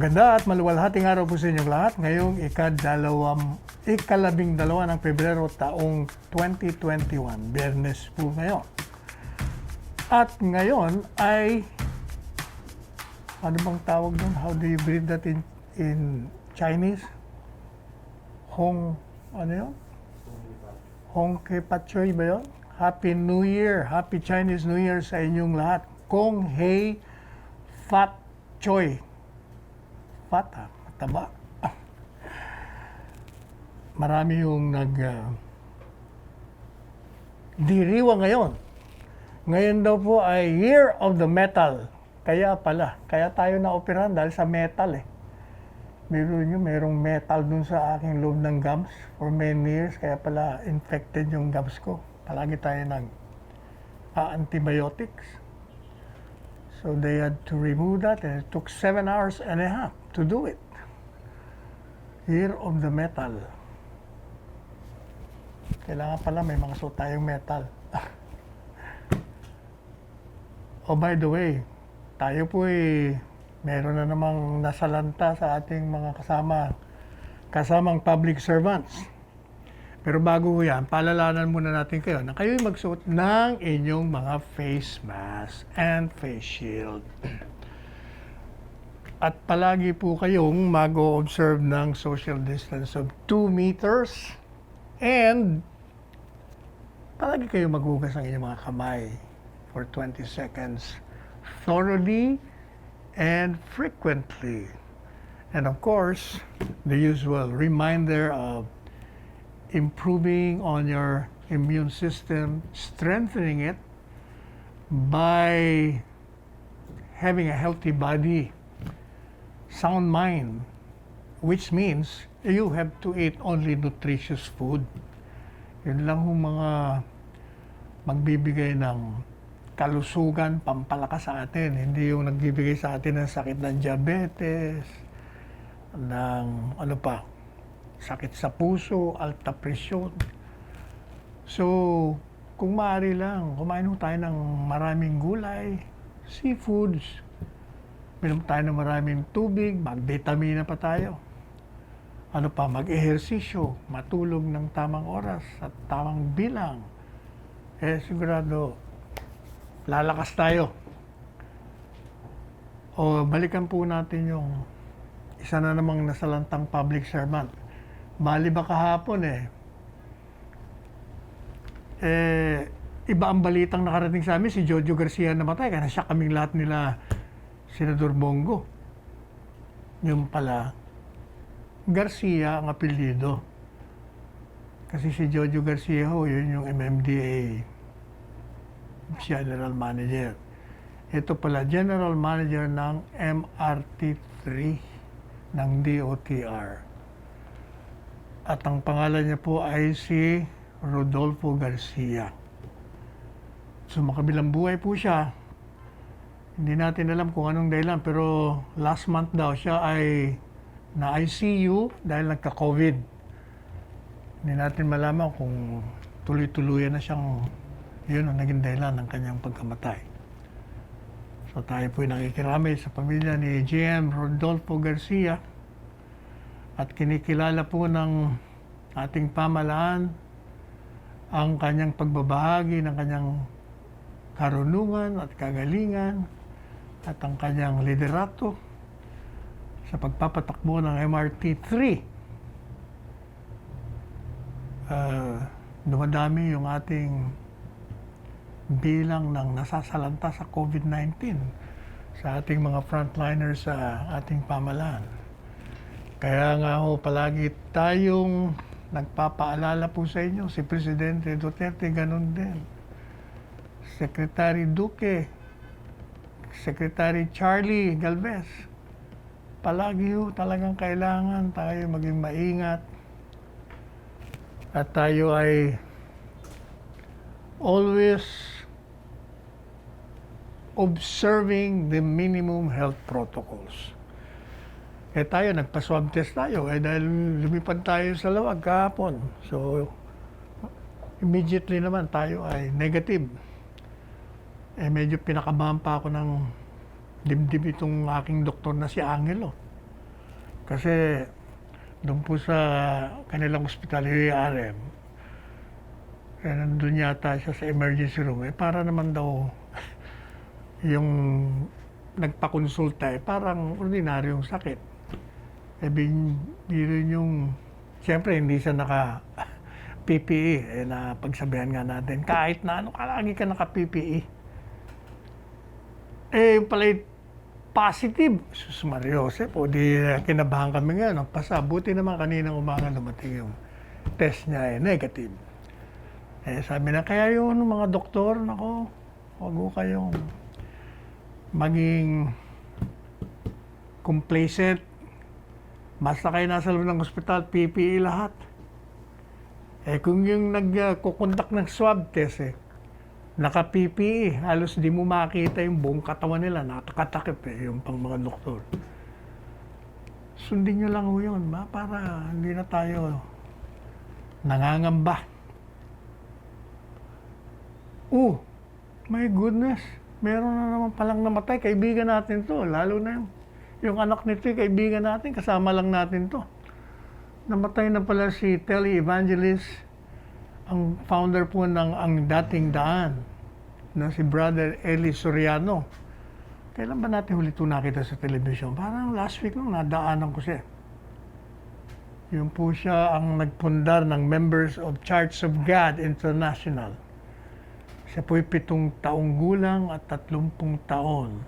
Maganda at maluwalhating araw po sa inyong lahat. Ngayong ikalabing-dalawa ng Pebrero taong 2021. Biyernes po ngayon. At ngayon ay, ano bang tawag doon? How do you greet that in Chinese? Ano yun? Hong Ke Patchoy ba yun? Happy New Year! Happy Chinese New Year sa inyong lahat. Kong Hei Fat Choy. Fat ha? Mataba. Marami yung diriwa ngayon. Ngayon daw po ay Year of the Metal. Kaya tayo na-operahan dahil sa metal eh. Merong metal dun sa aking loob ng gums for many years. Kaya pala infected yung gums ko. Palagi tayo antibiotics. So they had to remove that and it took 7.5 hours to do it. Year of the Metal. Kailangan pala may mga suot tayong metal. Oh, by the way, tayo po meron na namang nasalanta sa ating mga kasamang public servants. Pero bago ko yan, paalalanan muna natin kayo na kayo'y magsuot ng inyong mga face mask and face shield. At palagi po kayong mag-o-observe ng social distance of 2 meters and palagi kayong maghugas ng inyong mga kamay for 20 seconds thoroughly and frequently. And of course, the usual reminder of improving on your immune system, strengthening it by having a healthy body, sound mind, which means you have to eat only nutritious food. Yun lang yung mga magbibigay ng kalusugan, pampalakas sa atin. Hindi yung nagbibigay sa atin ng sakit ng diabetes, ng sakit sa puso, alta presyon. So, kung maaari lang, kumain tayo ng maraming gulay, seafoods, minom tayo ng maraming tubig, mag-vitamina pa tayo. Mag-ehersisyo, matulog ng tamang oras at tamang bilang. Sigurado, lalakas tayo. O balikan po natin yung isa na namang nasalantang public servant. Bali ba kahapon iba ang balitang nakarating sa amin, si Jojo Garcia namatay, kaya siya kaming lahat nila Senador Bongo. Yung pala, Garcia ang apelyido. Kasi si Jojo Garcia yun yung MMDA General Manager. Ito pala, General Manager ng MRT3 ng DOTR. At ang pangalan niya po ay si Rodolfo Garcia. So makabilang buhay po siya. Hindi natin alam kung anong dahilan, pero last month daw siya ay na-ICU dahil nagka-COVID. Hindi natin malaman kung tuloy-tuluyan na siyang yun ang naging dahilan ng kanyang pagkamatay. So tayo po ay nakikiramay sa pamilya ni GM Rodolfo Garcia at kinikilala po ng ating pamahalaan ang kanyang pagbabahagi ng kanyang karunungan at kagalingan at ang kanyang liderato sa pagpapatakbo ng MRT3. Dumadami yung ating bilang ng nasasalanta sa COVID-19 sa ating mga frontliners sa ating pamahalaan. Kaya nga palagi tayong nagpapaalala po sa inyo, si Presidente Duterte ganun din. Secretary Duque, Secretary Charlie Galvez, palagi talagang kailangan tayo maging maingat at tayo ay always observing the minimum health protocols. Tayo, nagpa-swab test tayo dahil lumipad tayo sa Lawag kahapon. So, immediately naman tayo ay negative. Medyo pinakabahan pa ako ng dibdib itong aking doktor na si Angelo. Kasi doon po sa kanilang ospital, UARM, nandun yata siya sa emergency room. Para naman daw yung nagpakonsulta parang ordinaryong sakit. Biro yung, siyempre hindi siya naka PPE, na pagsabihan nga natin, kahit na ano, lagi ka naka PPE. Pala positive. Sus Mariosep, o di kinabahan kami nga, nagpasa. Buti naman kaninang umaga dumating yung test niya, negative. Sabi na, kaya yung mga doktor, nako, huwag ko kayong maging complacent. Basta kayo nasa loob ng ospital, PPE lahat. Kung yung nagkukondak ng swab test, naka-PPE, halos di mo makita yung buong katawan nila, nakakatakip yung pang mga doktor. Sundin nyo lang yun, para hindi na tayo nangangamba. My goodness, meron na naman palang namatay, kaibigan natin to, lalo na yung anak nito, kaibigan natin, kasama lang natin to. Namatay na pala si tele-evangelist, ang founder po ng Ang Dating Daan, na si Brother Eli Soriano. Kailan ba natin huli ito nakita sa television? Parang last week nung nadaanan ko siya. Yun po siya ang nagpundar ng Members of Church of God International. Siya po'y 7 taong gulang at 30 taon.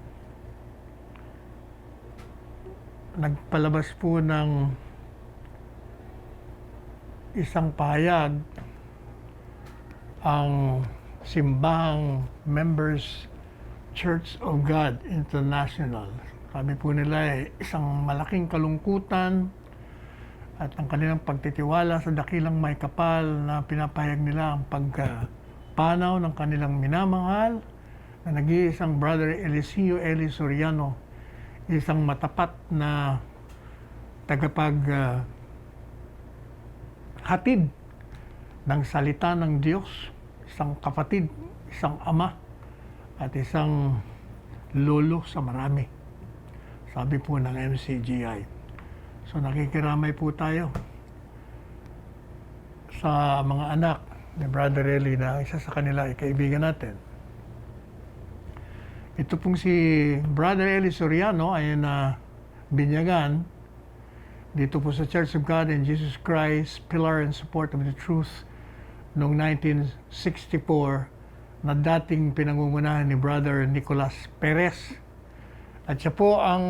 Nagpalabas po ng isang pahayag ang simbahang Members Church of God International. Sabi po nila isang malaking kalungkutan at ang kanilang pagtitiwala sa dakilang may kapal na pinapahayag nila ang pagpanaw ng kanilang minamahal na nag-iisang Brother Eliseo Eli Soriano, isang matapat na hatid ng salita ng Diyos, isang kapatid, isang ama, at isang lolo sa marami. Sabi po ng MCGI. So nakikiramay po tayo sa mga anak ni Brother Eli na isa sa kanila ay kaibigan natin. Ito pong si Brother Eli Soriano ay binyagan dito po sa Church of God in Jesus Christ, Pillar and Support of the Truth noong 1964 na dating pinangungunahan ni Brother Nicolas Perez. At siya po ang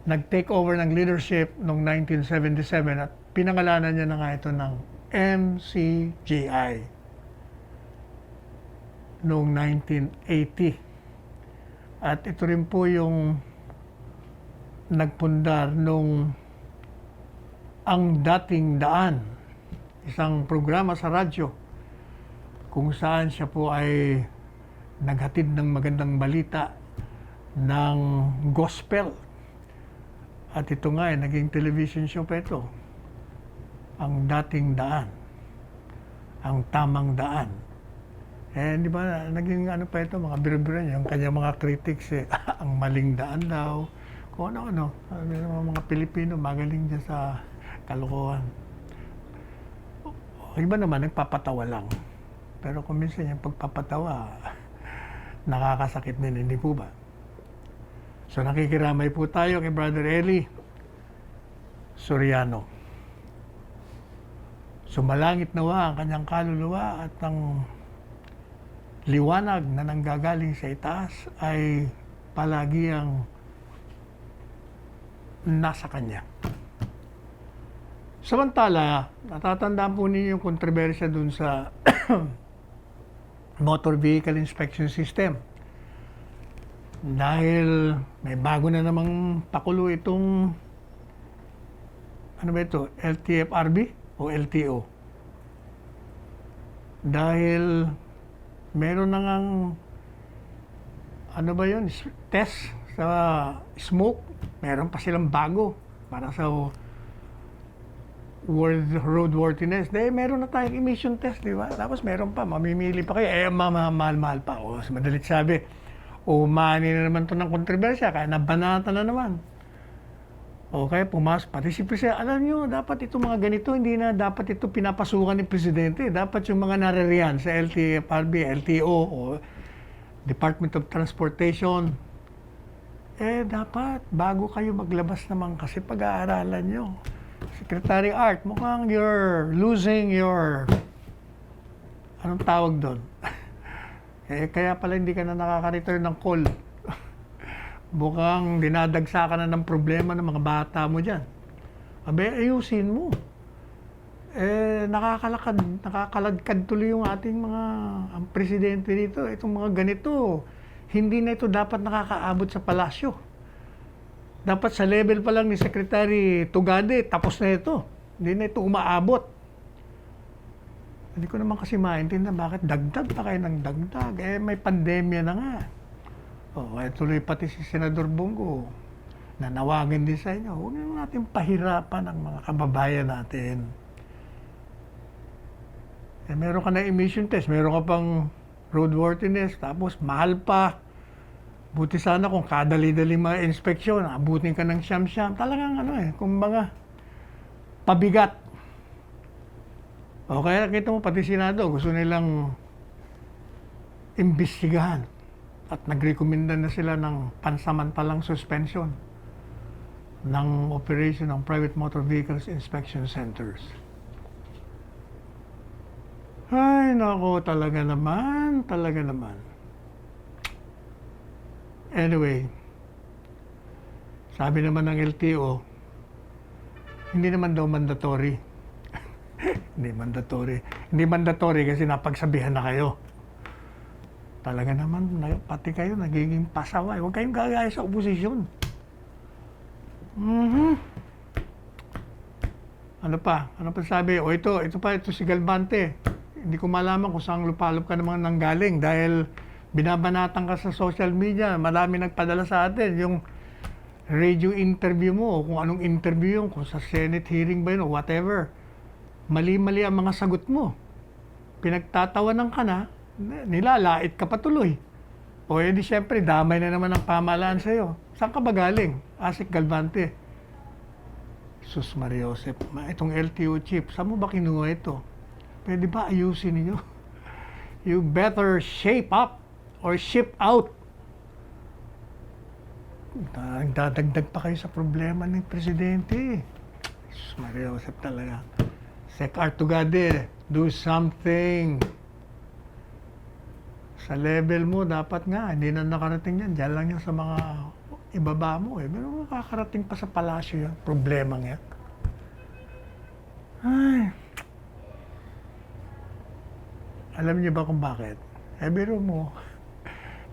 nag-take over ng leadership noong 1977 at pinangalanan niya na nga ito ng MCGI noong 1980. At ito rin po yung nagpundar nung Ang Dating Daan, isang programa sa radyo kung saan siya po ay naghatid ng magandang balita ng gospel. At ito nga ay naging television show pa ito. Ang Dating Daan. Ang Tamang Daan. Di ba, naging ano pa ito, mga biro-biro niya, yung kanyang mga critics, ang maling daan daw, kung ano-ano. Mga Pilipino, magaling dyan sa kalokohan. Iba naman, nagpapatawa lang. Pero kung minsan yung pagpapatawa, nakakasakit din, hindi po ba? So nakikiramay po tayo kay Brother Eli Soriano. Sumalangit nawa ang kanyang kaluluwa at ang liwanag na nanggagaling sa itaas ay palagi ang nasa kanya. Samantala, natatandaan po ninyo yung kontrobersya dun sa Motor Vehicle Inspection System. Dahil may bago na namang pakulo itong LTFRB o LTO. Dahil meron na ngang test sa smoke. Meron pa silang bago para sa roadworthiness. Meron na tayong emission test, di ba? Tapos meron pa, mamimili pa kayo. Mahal-mahal pa. Madalit sabi, umani na naman to ng kontrobersya, kaya nabanata na naman. Okay, pati si Presidente, alam nyo, dapat itong mga ganito, hindi na dapat ito pinapasukan ni Presidente. Dapat yung mga naririyan sa LTFRB, LTO, o Department of Transportation, dapat bago kayo maglabas naman kasi pag-aaralan nyo. Secretary Art, mukhang you're losing your, anong tawag doon? Kaya pala hindi ka na nakaka-return ng call. Mukhang dinadagsa ka na ng problema ng mga bata mo dyan. Ayusin mo. Nakakaladkad tuloy yung ating ang presidente dito. Itong mga ganito, hindi na ito dapat nakakaabot sa palasyo. Dapat sa level pa lang ni Secretary Tugade, tapos na ito. Hindi na ito umaabot. Hindi ko naman kasi maintindihan bakit dagdag pa kayo ng dagdag. May pandemya na nga. Tuloy pati si Senador Bongo, nanawagan din sa inyo, huwag natin pahirapan ang mga kababayan natin. Meron ka na emission test, meron ka pang roadworthiness, tapos mahal pa. Buti sana kung kadali-dali mga inspeksyon, abutin ka ng siyam-siyam. Talagang kumbaga, pabigat. Kaya kita mo, pati Senado, gusto nilang imbestigahan. At nagrekomenda na sila ng pansamantalang suspension ng operation ng Private Motor Vehicles Inspection Centers. Ay, nako, talaga naman. Anyway, sabi naman ng LTO, hindi naman daw mandatory. Hindi mandatory kasi napagsabihan na kayo. Talaga naman, pati kayo nagiging pasaway. Huwag kayong gagaya sa oposisyon. Ano pa sabi? Ito si Galvante. Hindi ko malaman kung saan lupalop ka naman nanggaling dahil binabanatan ka sa social media. Marami nagpadala sa atin yung radio interview mo o kung anong interview yung kung sa Senate hearing ba yun o whatever. Mali-mali ang mga sagot mo. Pinagtatawanan ka na, nilalait ka patuloy. Di syempre, damay na naman ang pamahalaan sa'yo. Saan ka ba galing? Asik Galvante. Sus Maria Josep, itong LTO chief, saan mo ba kinuha ito? Pwede ba ayusin niyo? You better shape up or ship out. Dadagdag pa kayo sa problema ng presidente. Sus Maria Josep talaga. Sec Artugade, do something. Sa level mo, dapat nga, hindi na nakarating yan. Diyan lang yan sa mga ibaba mo. Pero makakarating pa sa palasyo yan. Problema nga. Ay. Alam niyo ba kung bakit? Biro mo,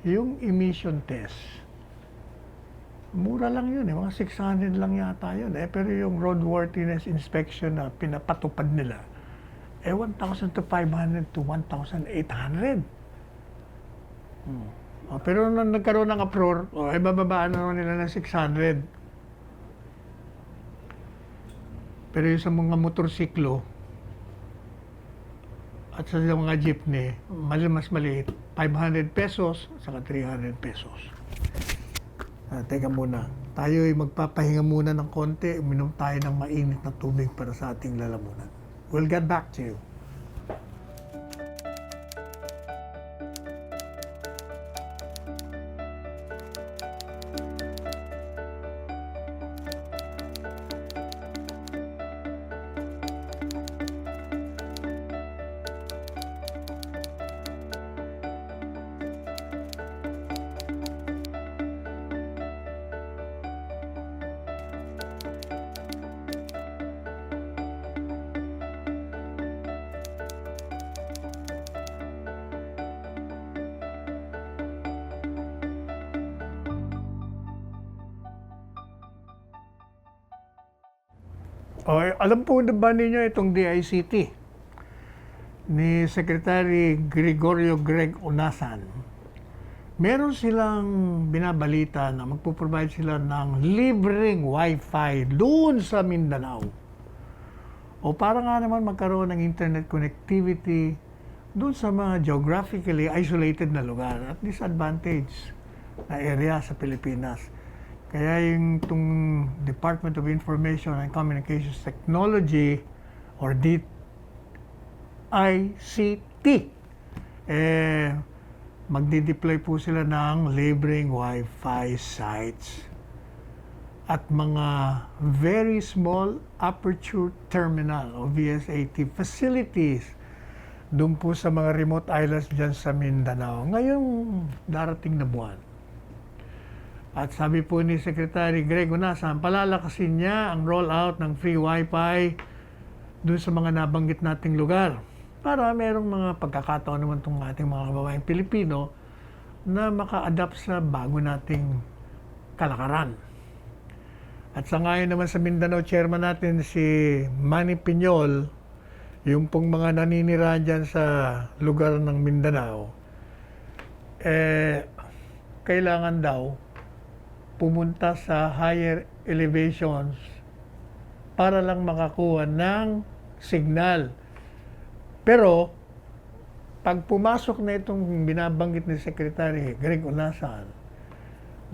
yung emission test, mura lang yun. Mga 600 lang yata yun. Pero yung roadworthiness inspection na pinapatupad nila, 1,500 to 1,800. Pero nung nagkaroon ng uproar, bababaan na nila ng 600. Pero yung sa mga motorsiklo at sa mga jeepney, mas maliit, 500 pesos saka 300 pesos. Teka muna, tayo ay magpapahinga muna ng konti, uminom tayo ng mainit na tubig para sa ating lalamunan. We'll get back to you. Alam po na ba ninyo itong DICT ni Secretary Gregorio Greg Onasan? Meron silang binabalita na magpo-provide sila ng libreng Wi-Fi doon sa Mindanao. Para nga naman magkaroon ng internet connectivity doon sa mga geographically isolated na lugar at disadvantaged na area sa Pilipinas. Kaya yung itong Department of Information and Communications Technology or DICT, magdi-deploy po sila ng libreng Wi-Fi sites at mga very small aperture terminal o VSAT facilities doon po sa mga remote islands dyan sa Mindanao ngayong darating na buwan. At sabi po ni Secretary Greg Onasan, palalakasin niya ang rollout ng free Wi-Fi doon sa mga nabanggit nating lugar para merong mga pagkakataon naman itong ating mga kababayang Pilipino na maka-adapt sa bago nating kalakaran. At sa ngayon naman sa Mindanao, chairman natin si Manny Piñol, yung pong mga naninirahan dyan sa lugar ng Mindanao, kailangan daw pumunta sa higher elevations para lang makakuha ng signal. Pero, pag pumasok na itong binabanggit ni Secretary Greg Onasan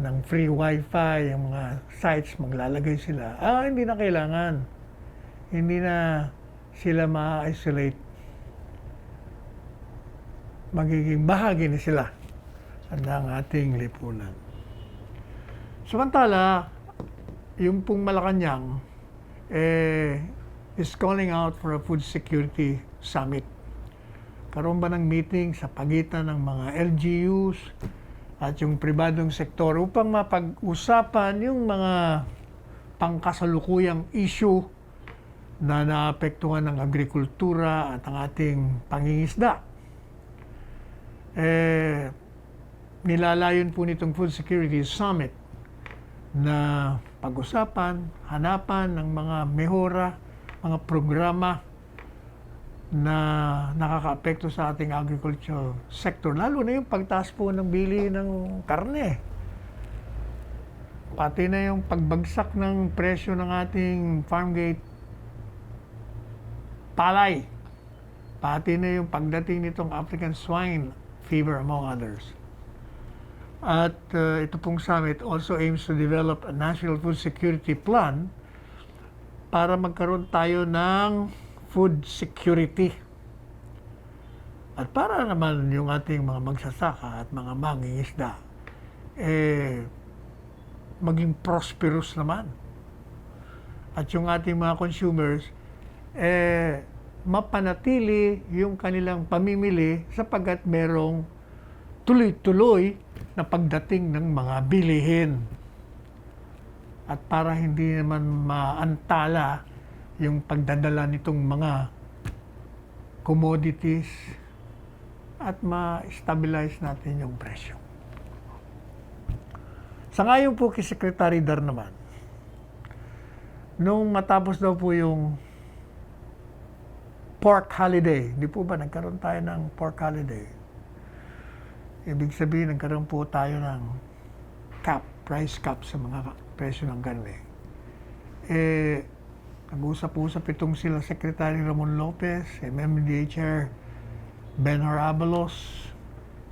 ng free Wi-Fi, yung mga sites, maglalagay sila, hindi na kailangan. Hindi na sila ma-isolate. Magiging bahagi na sila ng ating lipunan. Samantala, yung pong Malacanang is calling out for a food security summit. Karoon ba ng meeting sa pagitan ng mga LGUs at yung pribadong sektor upang mapag-usapan yung mga pangkasalukuyang issue na naapektuhan ng agrikultura at ang ating pangingisda. Nilalayon po nitong Food Security Summit na pag-usapan, hanapan ng mga mehora, mga programa na nakakaapekto sa ating agriculture sector. Lalo na yung pagtaas po ng bili ng karne. Pati na yung pagbagsak ng presyo ng ating farm gate palay. Pati na yung pagdating nitong African swine fever among others. At ito pong summit also aims to develop a national food security plan para magkaroon tayo ng food security. At para naman yung ating mga magsasaka at mga mangingisda maging prosperous naman. At yung ating mga consumers mapanatili yung kanilang pamimili sapagkat merong tuloy-tuloy na pagdating ng mga bilihin. At para hindi naman maantala yung pagdadala nitong mga commodities at ma-stabilize natin yung presyo. Sa ngayon po kay Secretary Dar naman, nung matapos daw po yung pork holiday, di po ba nagkaroon tayo ng pork holiday? Ibig sabihin, nagkaroon po tayo ng cap, price cap sa mga presyo ng karne. Nag-usap-usap itong sila Secretary Ramon Lopez, MMDA Chair Benhur Abalos,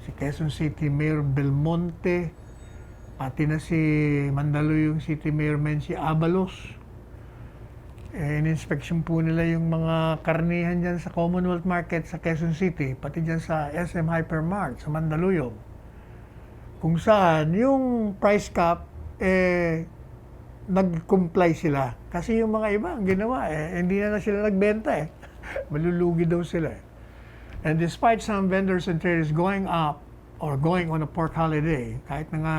si Quezon City Mayor Belmonte, pati na si Mandaluyong City Mayor Menci Abalos. In-inspection po nila yung mga karnihan dyan sa Commonwealth Market sa Quezon City, pati dyan sa SM Hypermart sa Mandaluyong. Kung saan yung price cap, nag-comply sila. Kasi yung mga iba, ang ginawa, hindi na sila nagbenta . Malulugi daw sila . And despite some vendors and traders going up or going on a pork holiday, kahit na nga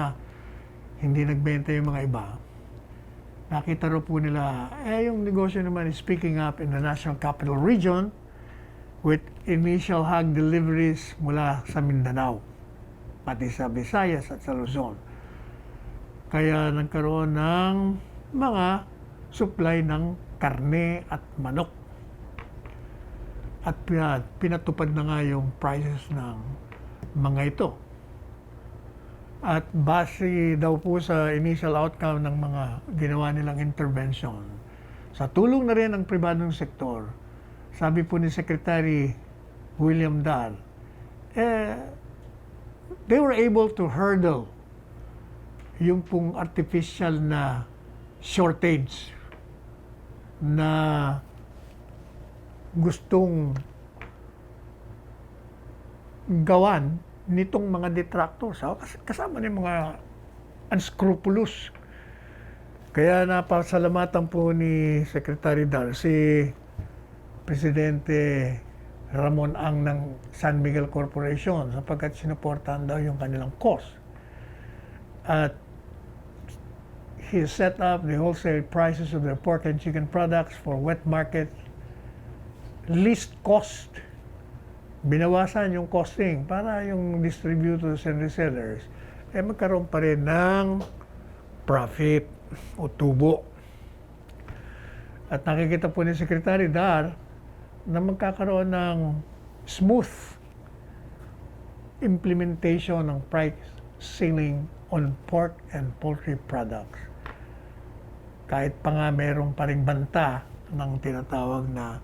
hindi nagbenta yung mga iba, nakita rin po nila, yung negosyo naman is picking up in the National Capital Region with initial hog deliveries mula sa Mindanao, pati sa Visayas at sa Luzon. Kaya nagkaroon ng mga supply ng karne at manok. At pinatupad na nga yung prices ng mga ito. At base daw po sa initial outcome ng mga ginawa nilang intervention, sa tulong na rin ng pribadong sektor, sabi po ni Secretary William Dar, they were able to hurdle yung pong artificial na shortage na gustong gawan nitong mga detractors. Kasama ng mga unscrupulous. Kaya napasalamatan po ni Secretary Dar si Presidente Ramon Ang ng San Miguel Corporation sapagkat sinuportahan daw yung kanilang cause. At he set up the wholesale prices of their pork and chicken products for wet market least cost. Binawasan yung costing para yung distributors and resellers magkaroon pa rin ng profit o tubo. At nakikita po ni Secretary Dar na magkakaroon ng smooth implementation ng price ceiling on pork and poultry products. Kahit pa nga merong pa ring banta ng tinatawag na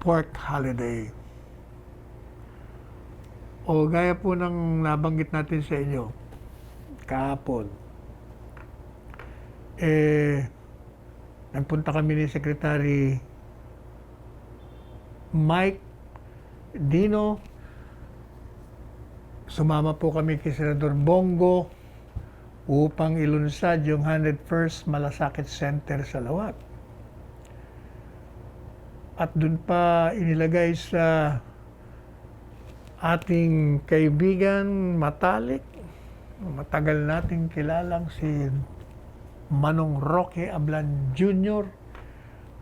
pork holiday. O gaya po ng nabanggit natin sa inyo kahapon, nagpunta kami ni Secretary Mike Dino, sumama po kami kay Senador Bongo upang ilunsad yung 101st Malasakit Center sa Lawag. At dun pa inilagay sa ating kaibigan matalik, matagal nating kilalang si Manong Roque Ablan Jr.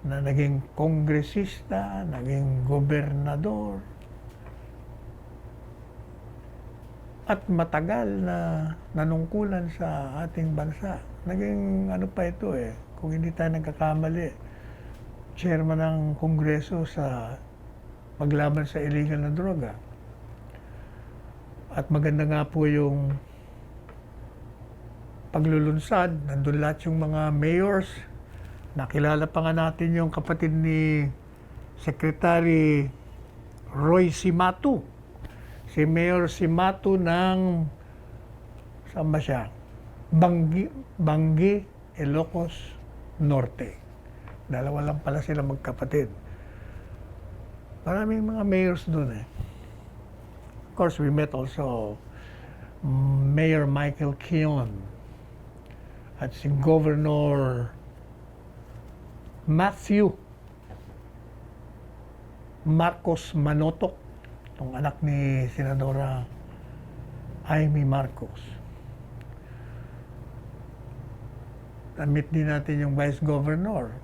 na naging kongresista, naging gobernador, at matagal na nanungkulan sa ating bansa. Naging ano pa ito kung hindi tayo nagkakamali, chairman ng kongreso sa paglaban sa illegal na droga. At maganda nga po yung paglulunsad, nandun lahat yung mga mayors. Nakilala pa nga natin yung kapatid ni Secretary Roy Cimatu. Si Mayor Cimatu ng, saan ba siya? Bangi, Ilocos Norte. Dalawa lang pala sila magkapatid. Maraming mga mayors doon Of course, we met also Mayor Michael Keon at si Governor Matthew Marcos Manotoc, itong anak ni Senadora Amy Marcos. Na-meet din natin yung Vice Governor,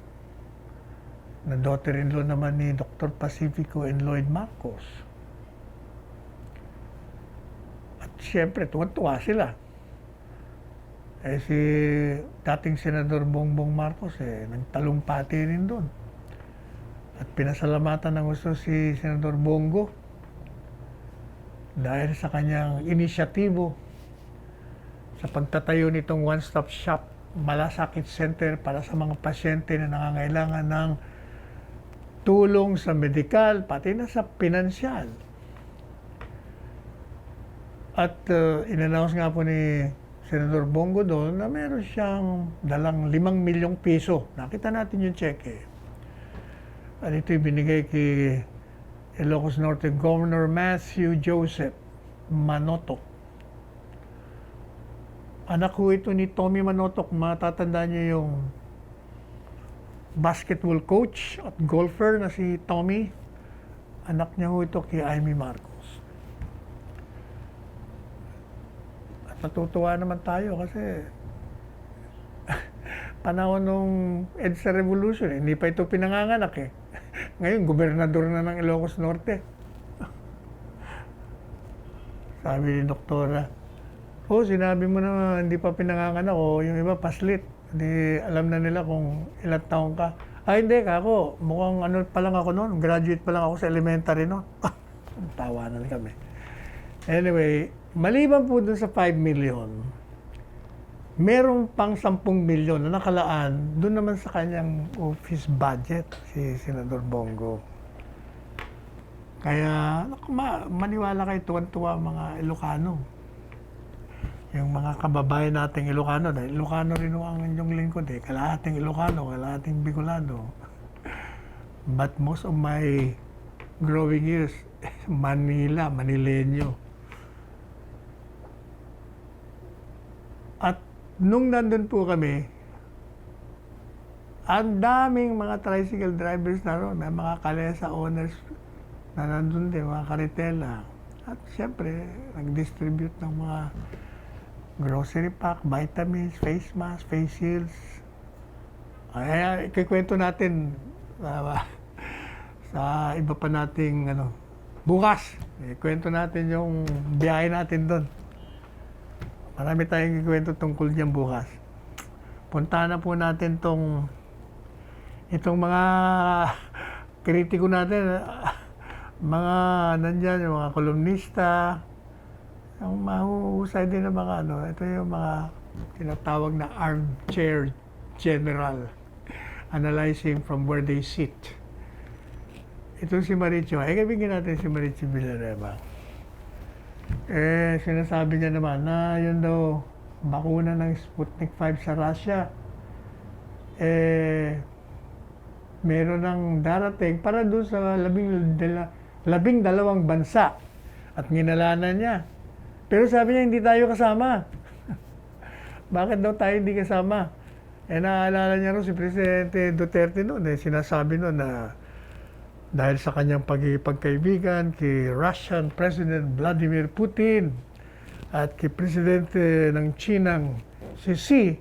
na daughter-in-law naman ni Dr. Pacifico and Lloyd Marcos. Siyempre, tuwa sila. Si dating Senador Bongbong Marcos, nagtalumpati rin doon. At pinasalamatan ng gusto si Senador Bongo dahil sa kanyang inisyatibo sa pagtatayo nitong one-stop shop Malasakit Center para sa mga pasyente na nangangailangan ng tulong sa medikal, pati na sa pinansyal. At in-announce nga po ni Senador Bongo doon na meron siyang dalang 5 milyong piso. Nakita natin yung cheque. At ito'y binigay kay Ilocos Norte Governor Matthew Joseph Manotoc. Anak ko ito ni Tommy Manotoc. Matatandaan niyo yung basketball coach at golfer na si Tommy. Anak niya ho ito kay Amy Marcos. Natutuwa naman tayo kasi panahon nung EDSA Revolution, hindi pa ito pinanganganak Ngayon, gobernador na ng Ilocos Norte. Sabi ni Doktora, sinabi mo na hindi pa pinanganganak yung iba paslit. Hindi alam na nila kung ilang taon ka. Hindi kako, mukhang ano pa lang ako noon, graduate pa lang ako sa elementary noon. Tawanan kami. Anyway, maliban po dun sa 5 million, meron pang 10 milyon na nakalaan dun naman sa kanyang office budget, si Senador Bongo. Kaya, maniwala kayo, tuwan-tuwa mga Ilocano. yung mga kababayan nating Ilocano, dahil Ilocano rin ang inyong lingkod kalahating Ilocano, kalahating Bicolano. But most of my growing years, Manila, Manileño. At nung nandun po kami, ang daming mga tricycle drivers na ron, may mga kalesa owners na nandun din, mga karitela. At siyempre, nag-distribute ng mga grocery pack, vitamins, face mask, face shields. Ay, ikikwento natin sa iba pa nating bukas. Ikwento natin yung biyahe natin doon. Marami tayong ikwento tungkol diyan bukas. Puntahan na po natin itong mga kritiko natin, mga nandyan, yung mga kolumnista, yung mahuhusay din ng mga ito yung mga tinatawag na armchair general, analyzing from where they sit. Ito si Maricho, kaibigan natin si Maricho Villanueva. Sinasabi niya naman na yun daw, bakuna ng Sputnik 5 sa Russia, meron ng darating para doon sa 12 bansa at nginalanan niya. Pero sabi niya, hindi tayo kasama. Bakit daw tayo hindi kasama? Naaalala niya rin si Presidente Duterte noon, sinasabi noon na dahil sa kanyang pagkaibigan kay Russian President Vladimir Putin at kay Presidente ng Chinang si Xi,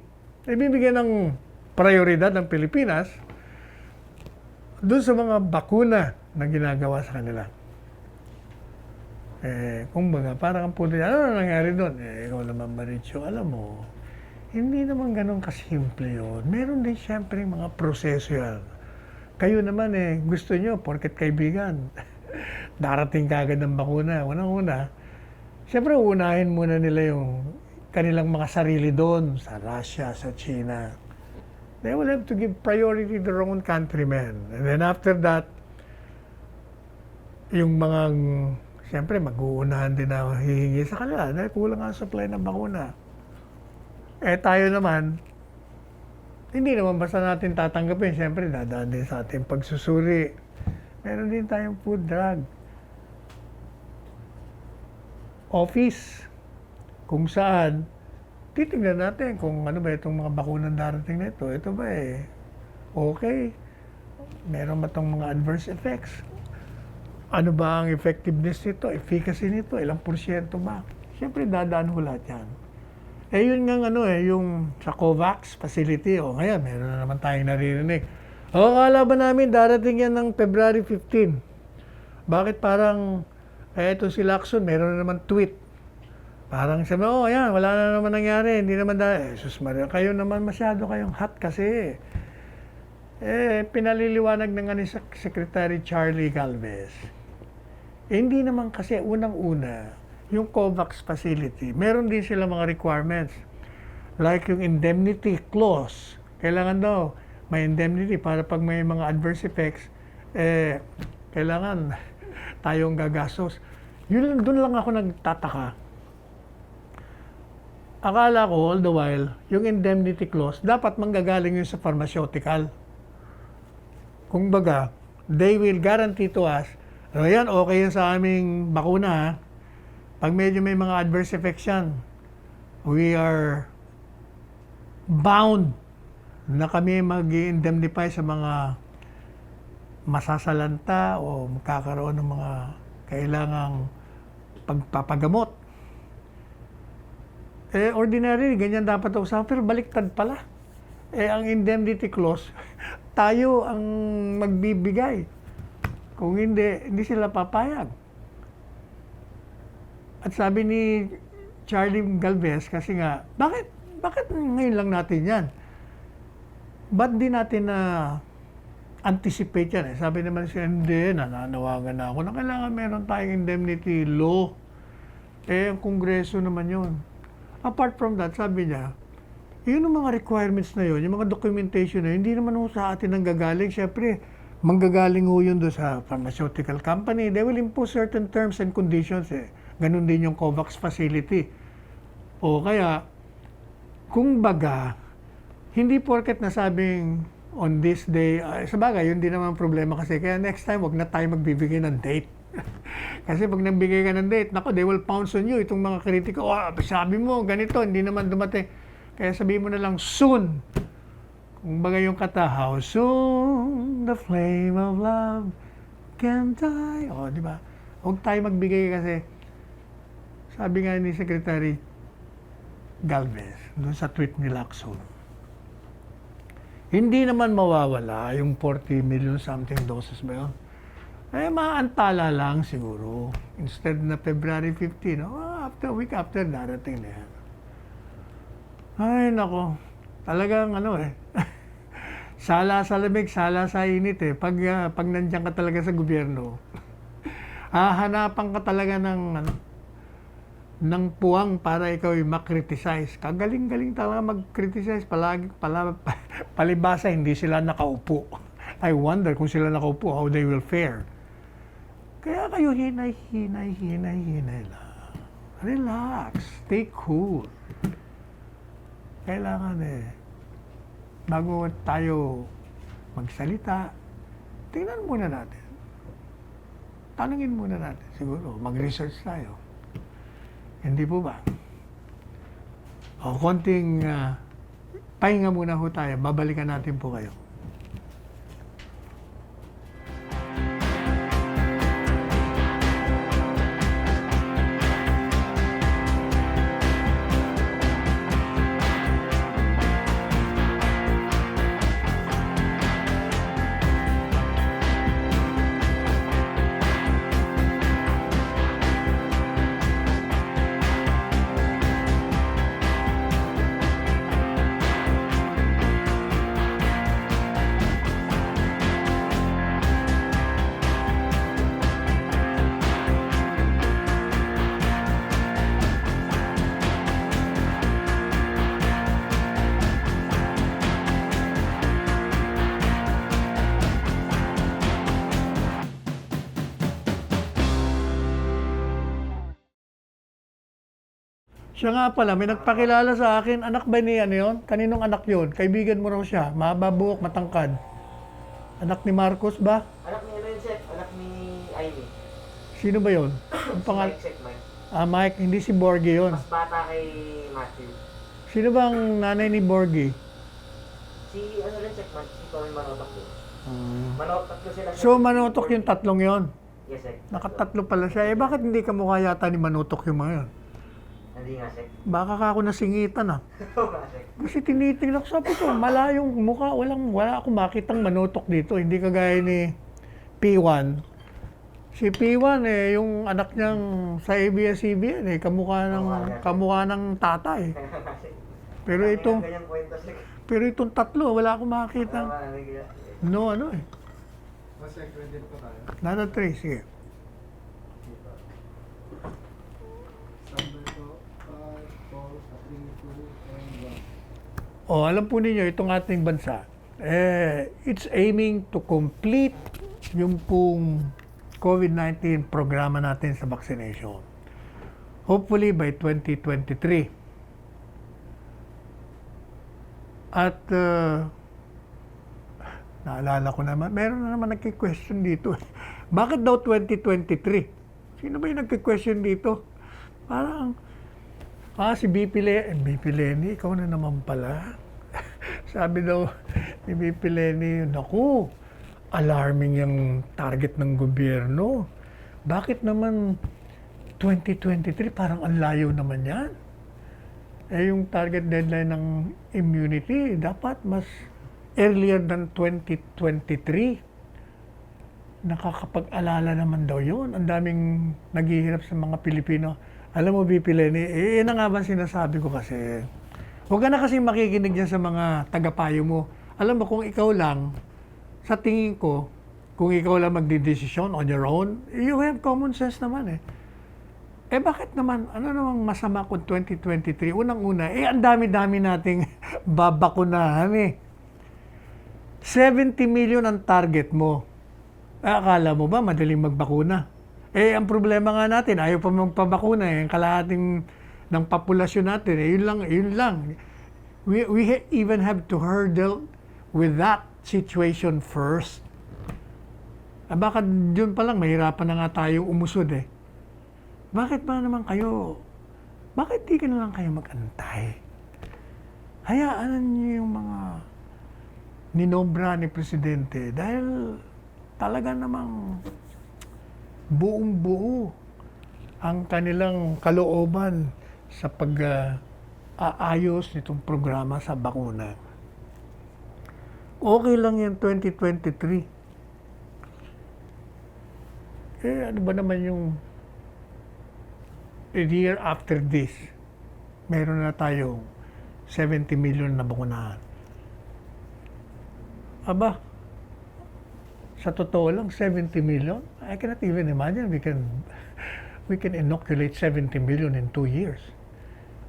ibibigyan ng prioridad ng Pilipinas doon sa mga bakuna na ginagawa sa kanila. Kumbaga, parang ang puno niya, ano nangyari doon? Ikaw naman, Maricho, alam mo, hindi naman ganun kasimple yun. Meron din siyempre mga proseso yan. Kayo naman gusto nyo, porket kaibigan, darating kagad ng bakuna. Unang-una, siyempre unahin muna nila yung kanilang mga sarili doon, sa Russia, sa China. They will have to give priority to their own countrymen. And then after that, yung mga, siyempre mag-uunahan din na hihingi sa kanila dahil kulang ang supply ng bakuna. Tayo naman, hindi naman basta natin tatanggapin. Siyempre, dadaan din sa ating pagsusuri. Meron din tayong food drug office kung saan titignan natin kung ano ba itong mga bakunang darating na ito. Ito ba okay? Meron ba itong mga adverse effects? Ano ba ang effectiveness nito? Efficacy nito? Ilang porsyento ba? Siyempre, dadaan ho lahat yan. Yun nga yung sa COVAX facility. Ngayon, meron na naman tayong naririnig. Akala ba namin darating yan ng February 15? Bakit parang, ito si Lacson, meron na naman tweet. Parang sabi, yan, wala na naman nangyari. Hindi naman Jesus Maria, kayo naman masyado kayong hot kasi. Pinaliliwanag na nga ni Secretary Charlie Galvez. Hindi naman kasi unang-una, yung COVAX facility, meron din sila mga requirements. Like yung indemnity clause. Kailangan daw may indemnity para pag may mga adverse effects, kailangan tayong gagastos. Doon lang ako nagtataka. Akala ko all the while, yung indemnity clause, dapat manggagaling yun sa pharmaceutical. Kung baga, they will guarantee to us, yan, okay yun sa aming bakuna ha. Pag medyo may mga adverse effects yan, we are bound na kami mag-indemnify sa mga masasalanta o magkakaroon ng mga kailangang pagpapagamot. Ordinary, ganyan dapat usapan, pero baliktad pala. Ang indemnity clause, tayo ang magbibigay. Kung hindi sila papayag. At sabi ni Charlie Galvez, kasi nga, bakit ngayon lang natin yan? Ba't di natin na anticipate yan? Sabi naman siya, hindi, nananawagan na ako na kailangan meron tayong indemnity law. Ang Kongreso naman yun. Apart from that, sabi niya, yun ang mga requirements na yun, yung mga documentation na yun, hindi naman sa atin ang gagaling. Siyempre, manggagaling ho yun doon sa pharmaceutical company. They will impose certain terms and conditions. Ganun din yung COVAX facility. O kaya, kung baga, hindi porket nasabing on this day, sa bagay, yun din naman problema kasi. Kaya next time, wag na tayo magbibigay ng date. Kasi pag nagbigay ka ng date, nako, they will pounce on you. Itong mga kritiko, sabi mo, ganito, hindi naman dumating. Kaya sabihin mo na lang, soon. Kung baga yung kata, how soon the flame of love can die. O, di ba? Huwag tayo magbigay kasi, sabi nga ni Secretary Galvez, doon sa tweet ni Lacson, hindi naman mawawala yung 40 million something doses ba yun? Maantala lang siguro. Instead na February 15, week after, darating na yan. Ay, nako. Talagang sala sa lamig, sala sa init eh. Pag nandiyan ka talaga sa gobyerno, hahanapan ka talaga ng puwang para ikaw ay makriticize. Kagaling-galing talaga mag-criticize. Palibasa, hindi sila nakaupo. I wonder kung sila nakaupo, how they will fare. Kaya kayo hinay lang. Relax. Stay cool. Kailangan bago tayo magsalita, tingnan muna natin. Tanungin muna natin. Siguro, mag-research tayo. Hindi po ba? Konting pahinga muna ho tayo. Babalikan natin po kayo. Siya nga pala, may nagpakilala sa akin, anak ba ni yun? Kaninong anak yun? Kaibigan mo raw siya, mahaba buhok, matangkad. Anak ni Marcos ba? Anak ni Chef, anak ni Ivy. Sino ba yun? Ang pangal... Chef, Mike. Mike, hindi si Borgie yun. Mas bata kay Matthew. Sino bang nanay ni Borgie? Si Chef, Mike, si Tommy Manotok yun. Manotok ko sila. So, Manotok yung tatlong yon. Yes, Chef. Nakatatlo pala siya. Bakit hindi ka mukha yata ni Manotok yung mga yun? Hindi nga, Chef. Baka ka ako nasingitan Oo nga, Chef. Kasi tinitingnan ko, sabi ko, malayong mukha, wala akong makitang Manotok dito. Hindi kagaya ni P1. Si P1 yung anak niyang sa ABS-CBN kamukha ng tatay. Pero itong Ganyang kwento, Chef. pero itong tatlo, wala akong makita. No, Mas credit po tayo. Nada trace, sige. Number to 5, 4, 3, 2, and 1. Alam po ninyo, itong ating bansa, it's aiming to complete yung pong COVID-19 programa natin sa vaccination. Hopefully by 2023. At naalala ko naman, meron na naman nagki-question dito. Bakit daw 2023? Sino ba yung nagki-question dito? Parang, si BP Lenny, ikaw na naman pala. Sabi daw ni BP Lenny, naku, alarming yung target ng gobyerno. Bakit naman 2023? Parang ang layo naman yan. Yung target deadline ng immunity, dapat mas earlier than 2023. Nakakapag-alala naman daw yun. Ang daming naghihirap sa mga Pilipino. Alam mo, BP Lenny, na nga ba sinasabi ko kasi, huwag ka na kasi makikinig dyan sa mga tagapayo mo. Alam mo, kung ikaw lang, sa tingin ko, kung ikaw lang magdidesisyon on your own, you have common sense naman bakit naman, ano namang masama kung 2023? Unang-una, ang dami-dami nating babakunahan 70 million ang target mo. Akala mo ba madaling magbakuna? Ang problema nga natin, ayaw pa magpabakuna ang kalahating ng populasyon natin. Yun lang, yun lang. We even have to hurdle with that situation first. Baka dun pa lang, mahirapan na nga tayo umusod eh. Bakit ba naman kayo, bakit di ka na lang kayo mag-antay? Hayaan niyo yung mga ninobra ni Presidente dahil talaga namang buong-buo ang kanilang kalooban sa pag-aayos nitong programa sa bakuna. Okay lang yung 2023. Ano ba naman yung a year after this, meron na tayong 70 million na bakunahan. Aba, sa totoo lang, 70 million? I cannot even imagine we can inoculate 70 million in 2 years.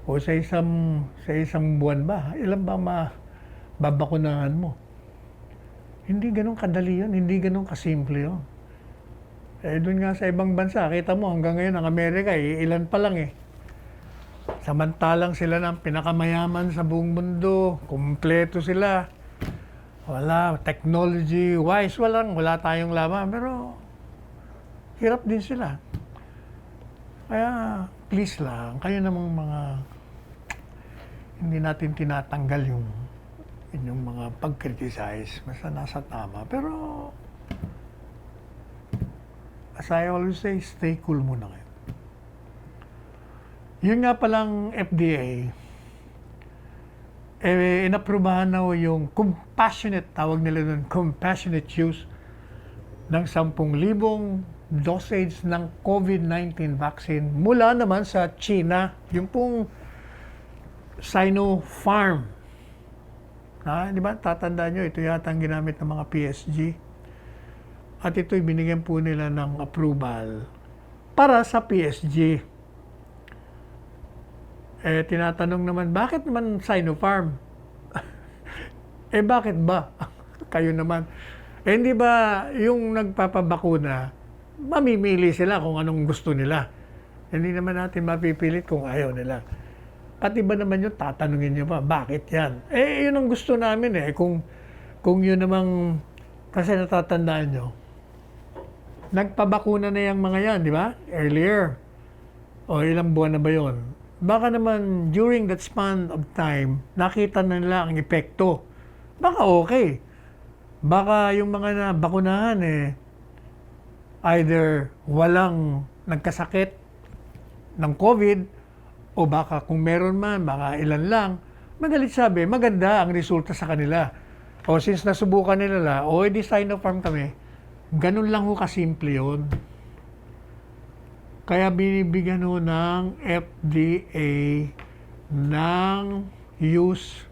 O sa isang buwan ba, ilan ba babakunahan mo? Hindi ganun kadali yun, hindi ganun kasimple yun. Doon nga sa ibang bansa, kita mo hanggang ngayon ang Amerika, ilan pa lang eh. Samantalang sila ng pinakamayaman sa buong mundo, kumpleto sila. Wala, technology-wise, wala tayong laban, pero hirap din sila. Kaya, please lang, kayo namang mga, hindi natin tinatanggal yung mga pag-criticize, basta nasa tama. Pero, as I always say, stay cool muna kayo. Yun nga palang FDA, inaprubahan na yung compassionate, tawag nila doon, compassionate use ng 10,000 dosage ng COVID-19 vaccine mula naman sa China, yung pong Sinopharm. Di ba? Tatandaan nyo, ito yata ang ginamit ng mga PSG. At ito'y binigyan po nila ng approval para sa PSG. Tinatanong naman, bakit naman Sinopharm? Bakit ba? Kayo naman. Hindi ba yung nagpapabakuna, mamimili sila kung anong gusto nila. Hindi naman natin mapipilit kung ayaw nila. Pati ba naman yun, tatanungin nyo pa, bakit yan? Yun ang gusto namin eh. Kung yun namang, kasi natatandaan nyo, nagpabakuna na yung mga yan, di ba? Earlier. O ilang buwan na ba yun? Baka naman during that span of time, nakita na nila ang epekto. Baka okay. Baka yung mga nabakunahan either walang nagkasakit ng COVID o baka kung meron man, baka ilan lang. Magalit sabi, maganda ang resulta sa kanila. O since nasubukan nila, edi Sinopharm kami. Ganun lang ho kasimple yun. Kaya binibigyan ho ng FDA ng use,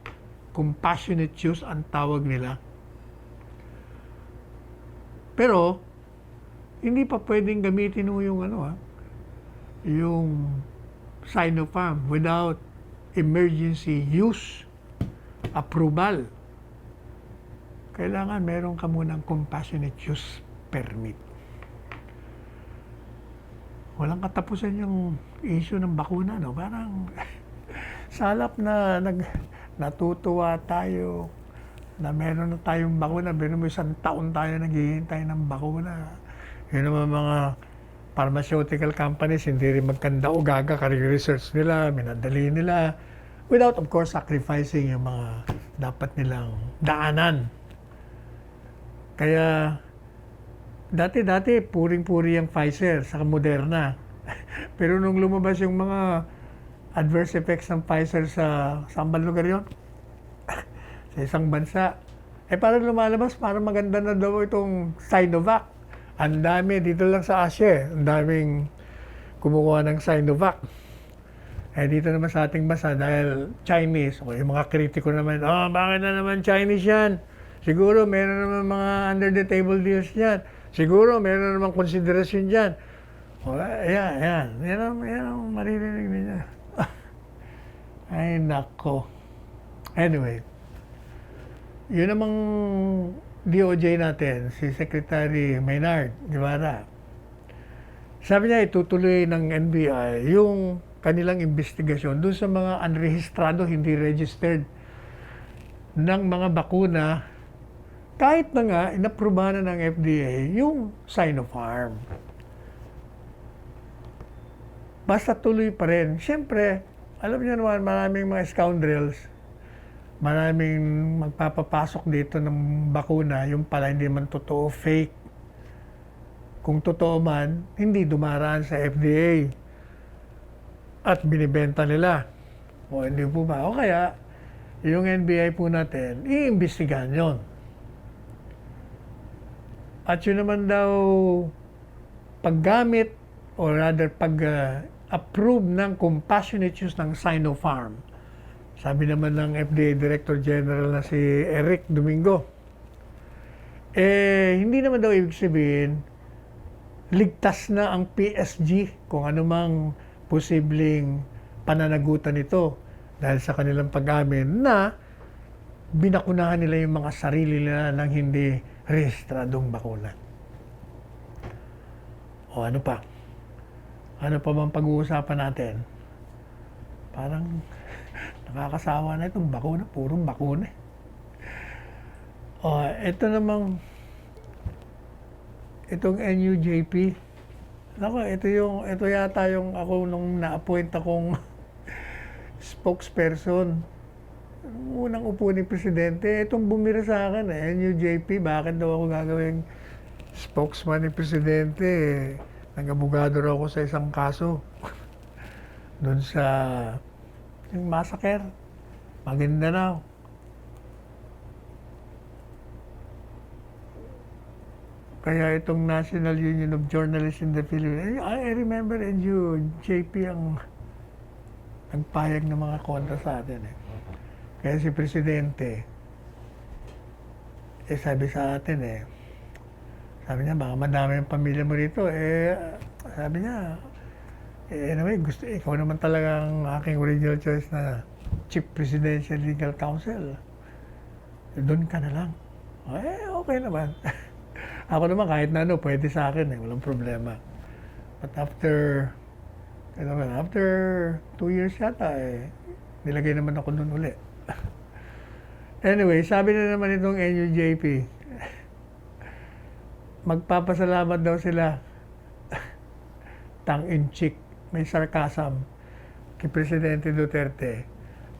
compassionate use ang tawag nila. Pero, hindi pa pwedeng gamitin ho yung yung Sinopharm without emergency use approval. Kailangan meron ka munang compassionate use permit. Walang katapusan yung issue ng bakuna, no? Parang salap na natutuwa tayo na meron na tayong bakuna. Pero may 1 taon tayo naghihintay ng bakuna. Yun naman mga pharmaceutical companies, hindi rin magkanda o gaga, research nila, minadali nila, without of course sacrificing yung mga dapat nilang daanan. Kaya dati puring-puri ang Pfizer sa Moderna. Pero nung lumabas yung mga adverse effects ng Pfizer sa saan ba lugar yun? Sa isang bansa. Parang lumalabas, parang maganda na daw itong Sinovac. Ang dami, dito lang sa Asia, ang daming kumukuha ng Sinovac. Dito naman sa ating bansa, dahil Chinese, o yung mga kritiko naman, bakit na naman Chinese yan? Siguro meron naman mga under the table deals yan. Siguro meron naman konsiderasyon dyan. Yan ang maririnig niya. Ay, nako. Anyway, yun namang DOJ natin, si Secretary Maynard Guevara. Sabi niya, itutuloy ng NBI yung kanilang investigasyon doon sa mga unrehistrado, hindi registered ng mga bakuna, kahit na nga inaprubahan na ng FDA yung Sinopharm. Basta tuloy pa rin. Siyempre, alam niyo naman, maraming mga scoundrels, maraming magpapapasok dito ng bakuna, yung pala hindi man totoo, fake. Kung totoo man, hindi dumaraan sa FDA at binibenta nila. O hindi po ba? O kaya, yung NBI po natin, iimbestigahan yun. At yun naman daw, paggamit, or rather, pag-approve ng compassionate use ng Sinopharm. Sabi naman ng FDA Director General na si Eric Domingo, hindi naman daw ibig sabihin, ligtas na ang PSG kung anumang posibleng pananagutan nito dahil sa kanilang pag-amin na binakunahan nila yung mga sarili nila ng hindi rehistradong bakuna. O ano pa? Ano pa bang pag-uusapan natin? Parang nakakasawa na itong bakuna, purong bakuna. O, ito namang itong NUJP. Nako, ito yata yung ako nung na-appoint akong spokesperson. Unang upo ni Presidente, itong bumira sa akin NUJP, bakit daw ako gagawing spokesman ni Presidente? Nag-abogado raw ako sa isang kaso. Doon sa yung massacre, Maguindanao. Kaya itong National Union of Journalists in the Philippines, I remember NUJP ang nagpayag ng mga kontra sa atin. Kaya si Presidente, sabi sa atin sabi niya, baka madami yung pamilya mo rito. Sabi niya, anyway, ikaw naman talagang aking original choice na Chief Presidential Legal Counsel. Doon ka na lang. Okay naman. Ako naman kahit na pwede sa akin walang problema. But after 2 years yata nilagay naman ako doon uli. Anyway, sabi na naman itong NUJP, magpapasalamat daw sila tang-in-cheek, may sarcasm kay Presidente Duterte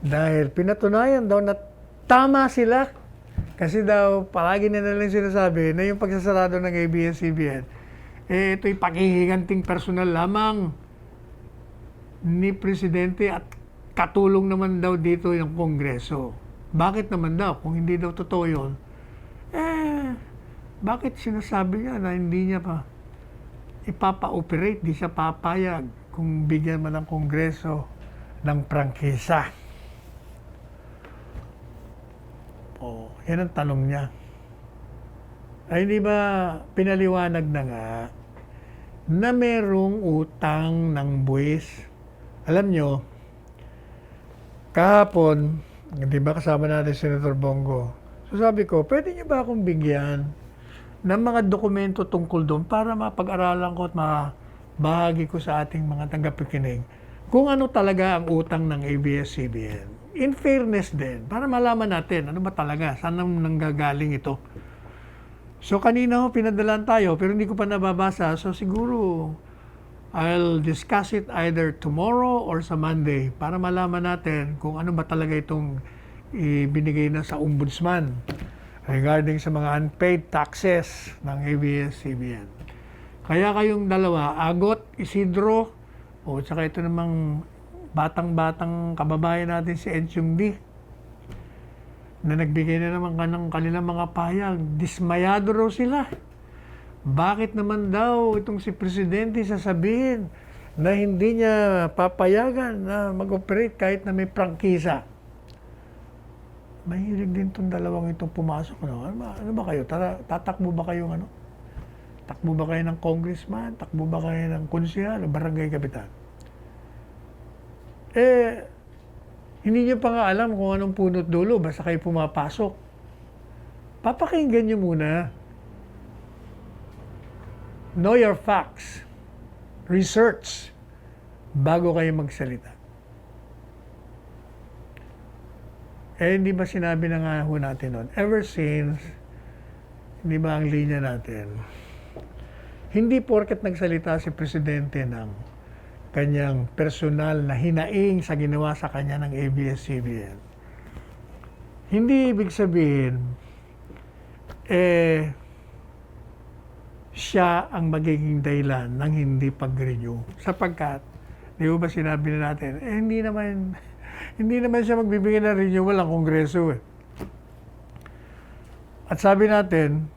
dahil pinatunayan daw na tama sila. Kasi daw, palagi na nalang sinasabi na yung pagsasarado ng ABS-CBN, ito'y paghihiganting personal lamang ni Presidente at katulong naman daw dito yung Kongreso. Bakit naman daw? Kung hindi daw totoo yun, bakit sinasabi niya na hindi niya pa ipapa-operate, di siya papayag kung bigyan man ng Kongreso ng prangkisa? Yan ang tanong niya. Ay, hindi ba pinaliwanag na nga na merong utang ng buwis? Alam nyo, kahapon, di ba kasama natin si Senator Bongo? So sabi ko, pwede niyo ba akong bigyan ng mga dokumento tungkol doon para mapag-aralan ko at mabahagi ko sa ating mga tagapakinig kung ano talaga ang utang ng ABS-CBN. In fairness din, para malaman natin ano ba talaga, saan nanggagaling ito. So kanina pinadalan tayo pero hindi ko pa nababasa. So siguro I'll discuss it either tomorrow or sa Monday para malaman natin kung ano ba talaga itong ibinigay na sa ombudsman regarding sa mga unpaid taxes ng ABS-CBN. Kaya kayong dalawa, Agot, Isidro, tsaka ito namang batang-batang kababayan natin si Enchung D, na nagbigay na naman ng kanilang mga pahayag. Dismayado raw sila. Bakit naman daw itong si Presidente sasabihin na hindi niya papayagan na mag-operate kahit na may prangkisa? Mahilig din itong dalawang itong pumasok. Ano ba kayo? Tatakbo ba kayo Takbo ba kayo ng congressman? Takbo ba kayo ng konsehal o barangay kapitan? Hindi niyo pa nga alam kung anong punot dulo, basta kayo pumapasok. Papakinggan niyo muna. Know your facts. Research. bago kayo magsalita. Hindi ba sinabi na nga ho natin nun? Ever since, hindi ba ang linya natin? Hindi porket nagsalita si Presidente ng kanyang personal na hinaing sa ginawa sa kanya ng ABS-CBN. Hindi ibig sabihin, siya ang magiging dahilan ng hindi pag-renew. Sapagkat, di ba sinabi na natin, hindi naman siya magbibigay ng renewal ang Kongreso eh. At sabi natin,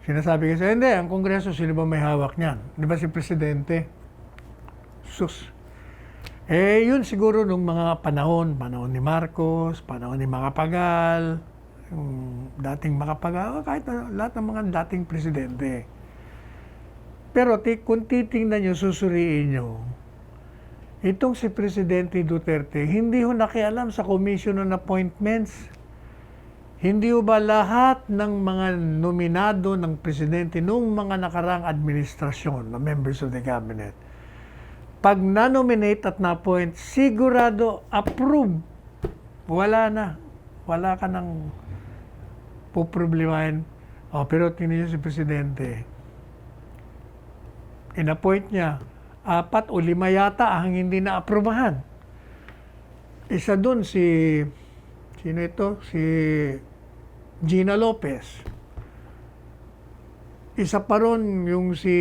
sinasabi kasi, hindi, ang Kongreso, sino ba may hawak niyan? Di ba si Presidente? Sus. Yun siguro nung mga panahon ni Marcos, panahon ni Macapagal, yung dating Macapagal, kahit lahat ng mga dating Presidente. Pero kung titingnan nyo, susuriin nyo, itong si Presidente Duterte, hindi ho nakialam sa Commission on Appointments. Hindi ho ba lahat ng mga nominado ng Presidente noong mga nakarang administrasyon na members of the Cabinet, pag na-nominate at na-appoint, sigurado approve. Wala na. Wala ka nang puproblemahin. Pero tingnan niyo si Presidente. In-appoint niya, 4 o 5 yata ang hindi na-aprobahan. Isa dun sino ito? Si Gina Lopez. Isa pa ron yung si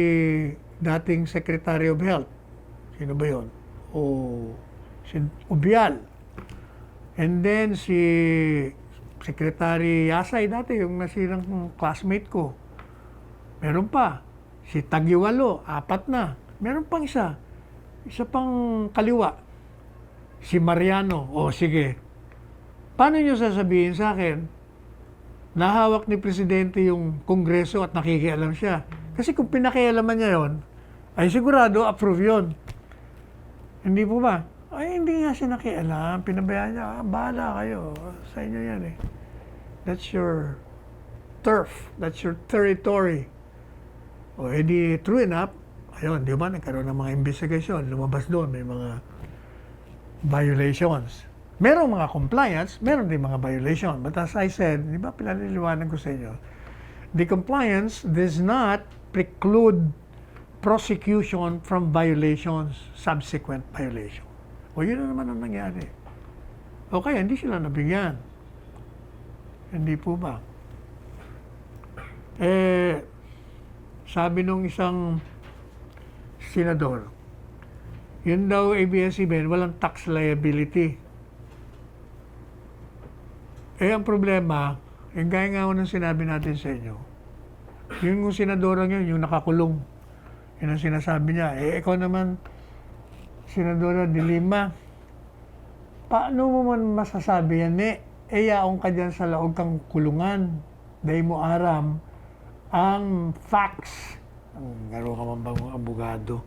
dating Secretary of Health. Sino ba yun? Si Ubial. And then si Secretary Yasay dati, yung nasirang classmate ko. Meron pa. Si Tagiwalo, 4 na. Meron pang isa pang kaliwa, si Mariano. Sige, paano nyo sasabihin sa akin, nahawak ni Presidente yung Kongreso at nakikialam siya? Kasi kung pinakialaman niya yon, ay sigurado approve yon. Hindi po ba? Hindi nga siya nakialam, pinabayaan niya, bahala kayo, sa inyo yan eh. That's your turf, that's your territory. Edi true enough, ayun, di ba, nagkaroon ng mga investigation, lumabas doon, may mga violations. Merong mga compliance, meron din mga violation. But as I said, di ba, pinaliliwanag ko sa inyo, the compliance does not preclude prosecution from violations, subsequent violation. Yun na naman ang nangyari. Okay, hindi sila nabigyan. Hindi po ba? Sabi nung isang senador, yun daw ABS-CBN, walang tax liability. Ang problema, yung gaya nga nung sinabi natin sa inyo, yung senadorang yun, yung nakakulong, yun ang sinasabi niya, ikaw naman, Senadora de Lima, paano mo man masasabi yan, yaong ka dyan sa laog kang kulungan, dahil mo aram, ang facts. Garo ka man bang abogado?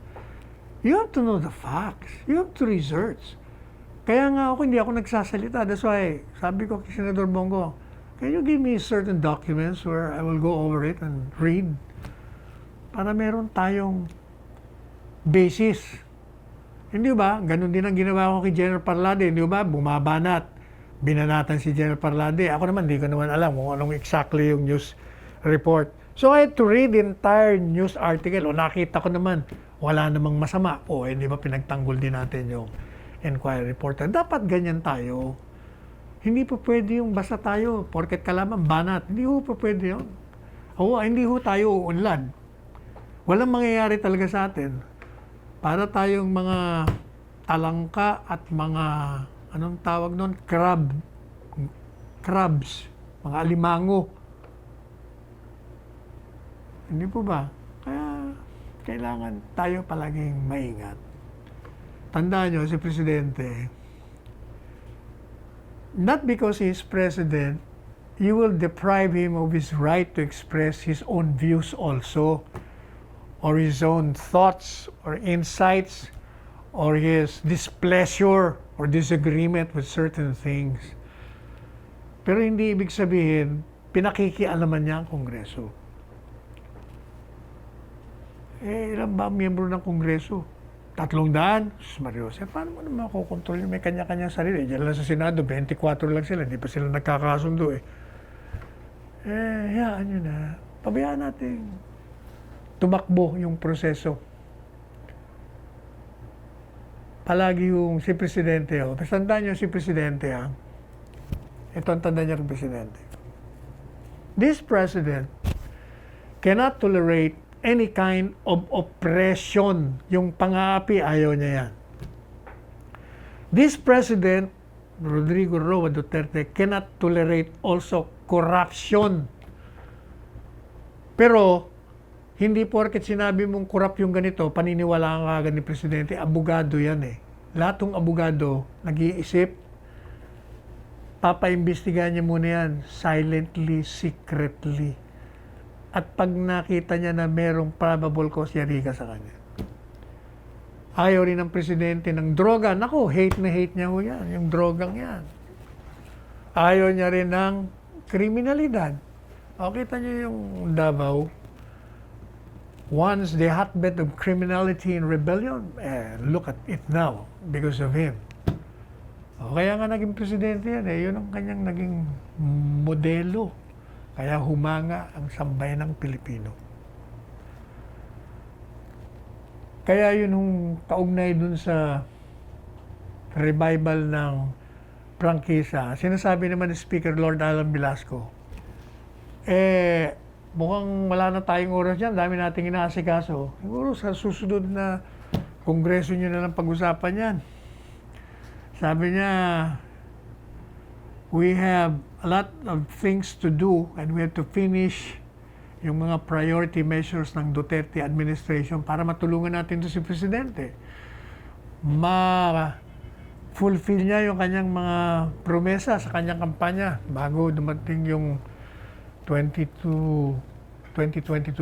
You have to know the facts. You have to research. Kaya nga hindi ako nagsasalita. That's why, sabi ko kay Senador Bongo, can you give me certain documents where I will go over it and read? Para meron tayong basis. Hindi ba? Ganun din ang ginawa ko kay General Parlade. Hindi ba? Bumabanat. Binanatan si General Parlade. Ako naman, hindi ko naman alam kung anong exactly yung news report. So I had to read the entire news article. Nakita ko naman, wala namang masama. Hindi ba pinagtanggol din natin yung inquiry reporter. Dapat ganyan tayo. Hindi po pwede yung basta tayo, porket kalaman, banat. Hindi po pwede yun. Hindi ho tayo uunlad. Walang mangyayari talaga sa atin. Para tayong mga talangka at mga, anong tawag nun? Crabs. Mga alimango. Hindi po ba? Kaya kailangan tayo palaging maingat. Tandaan nyo, si Presidente, not because he is President, you will deprive him of his right to express his own views also, or his own thoughts, or insights, or his displeasure, or disagreement with certain things. Pero hindi ibig sabihin, pinakikialaman niya ang Kongreso. Ilan ba ang miyembro ng Kongreso? 300, Mario, paano mo naman makokontrol yung may kanya-kanyang sarili? Diyan lang sa Senado, 24 lang sila, hindi pa sila nagkakasundo eh. Hayaan nyo na. Pabayaan natin tumakbo yung proseso. Palagi yung si Presidente, tandaan nyo si Presidente, ito ang tanda niya ng Presidente. This President cannot tolerate any kind of oppression. Yung pang-aapi, ayaw niya yan. This President, Rodrigo Roa Duterte, cannot tolerate also corruption. Pero, hindi porket sinabi mong corrupt yung ganito, paniniwalaan ka agad ni Presidente, abogado yan eh. Lahat ng abogado, nag-iisip, papaimbestigahan niya muna yan, silently, secretly. At pag nakita niya na merong probable cause, yari ka sa kanya. Ayaw rin ng Presidente ng droga. Naku, hate na hate niya ho yan, yung drogang yan. Ayaw niya rin ng kriminalidad. O, kita niyo yung Davao, once the hotbed of criminality and rebellion, look at it now because of him. O, kaya nga naging Presidente yan, yun ang kanyang naging modelo. Kaya humanga ang sambayan ng Pilipino. Kaya yun yung kaugnay dun sa revival ng prangkisa. Sinasabi naman ni Speaker Lord Alan Velasco, mukhang wala na tayong oras dyan, dami nating inaasikaso. Siguro sa susunod na kongreso nyo na lang pag-usapan yan. Sabi niya, we have a lot of things to do and we have to finish yung mga priority measures ng Duterte administration para matulungan natin to si Presidente. Ma-fulfill niya yung kanyang mga promesa sa kanyang kampanya bago dumating yung 2022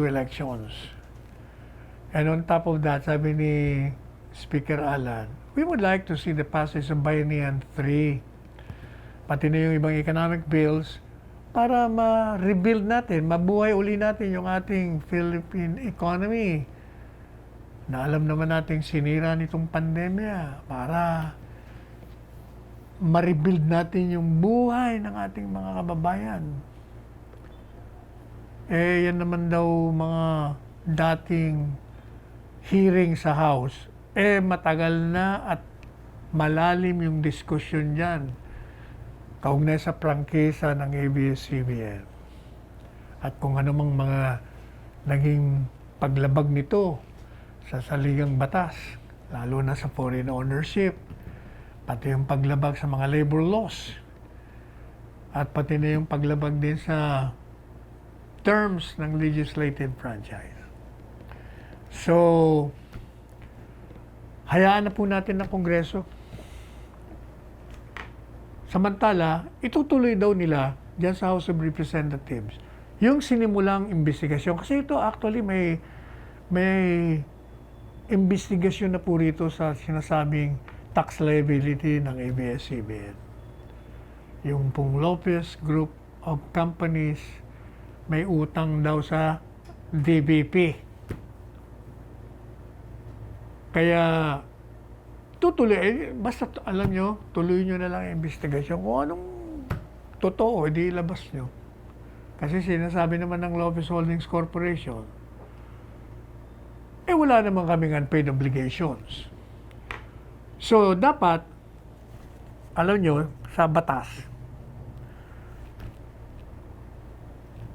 elections. And on top of that, sabi ni Speaker Alan, we would like to see the passage of Bayanihan 3, pati na yung ibang economic bills, para ma-rebuild natin, mabuhay uli natin yung ating Philippine economy. Na alam naman natin sinira nitong pandemya para ma-rebuild natin yung buhay ng ating mga kababayan. Yan naman daw mga dating hearing sa House. Matagal na at malalim yung diskusyon dyan. Kaugnay sa prangkisa ng ABS-CBN. At kung anumang mga naging paglabag nito sa saligang batas, lalo na sa foreign ownership, pati yung paglabag sa mga labor laws, at pati na yung paglabag din sa terms ng legislative franchise. So, hayaan na po natin ng Kongreso. Samantala, itutuloy daw nila dyan sa House of Representatives yung sinimulang investigasyon. Kasi ito actually may investigasyon na po rito sa sinasabing tax liability ng ABS-CBN. Yung pong Lopez Group of Companies may utang daw sa DBP. Kaya tutuloy, basta alam nyo, tuloy nyo na lang ang investigasyon. Kung anong totoo, hindi ilabas nyo. Kasi sinasabi naman ng Lopez Holdings Corporation, wala naman kaming unpaid obligations. So, dapat, alam nyo, sa batas,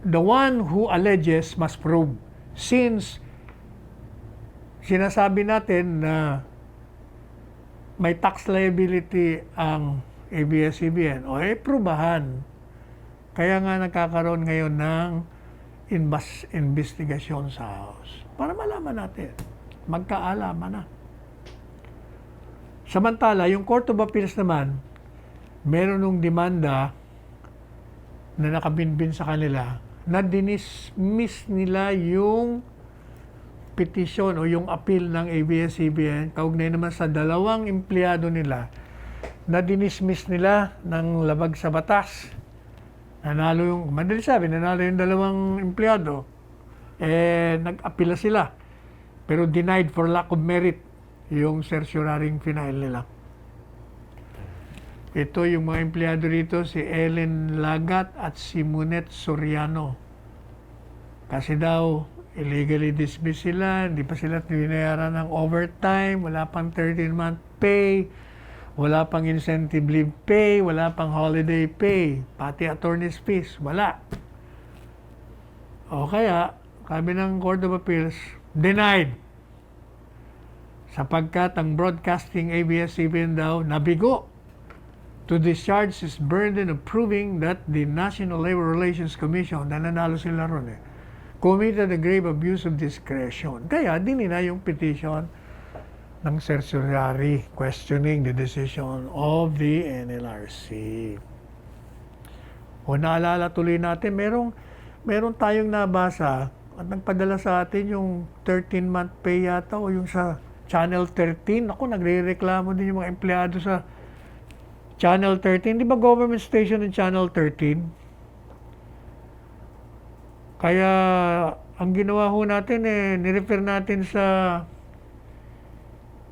the one who alleges must prove. Since sinasabi natin na may tax liability ang ABS-CBN, prubahan. Kaya nga nagkakaroon ngayon ng investigasyon sa House para malaman natin, magkaalaman na. Samantala, yung Court of Appeals naman, meron nung demanda na nakabinbin sa kanila na dinismiss nila yung petisyon o yung appeal ng ABS-CBN kaugnay naman sa dalawang empleyado nila na dinismiss nila ng labag sa batas. Nanalo yung, madali sabi, nanalo yung dalawang empleyado. Nag-apila sila. Pero denied for lack of merit yung certioraring final nila. Ito yung mga empleyado rito, si Ellen Lagat at si Munet Soriano. Kasi daw, illegally dismissed sila, hindi pa sila binayaran ng overtime, wala pang 13-month pay, wala pang incentive leave pay, wala pang holiday pay, pati attorney's fees, wala. O kaya, sabi ng Court of Appeals, denied. Sapagkat ang Broadcasting ABS-CBN daw nabigo to discharge his burden of proving that the National Labor Relations Commission, na nanalo sila ron committed a grave abuse of discretion. Kaya dinina yung petition ng certiorari questioning the decision of the NLRC. O naalala tuloy natin, meron tayong nabasa at nagpadala sa atin yung 13-month pay yata o yung sa Channel 13. Ako, nagre-reklamo din yung mga empleyado sa Channel 13. Di ba government station ng Channel 13? Kaya, ang ginawa ho natin nirefer natin sa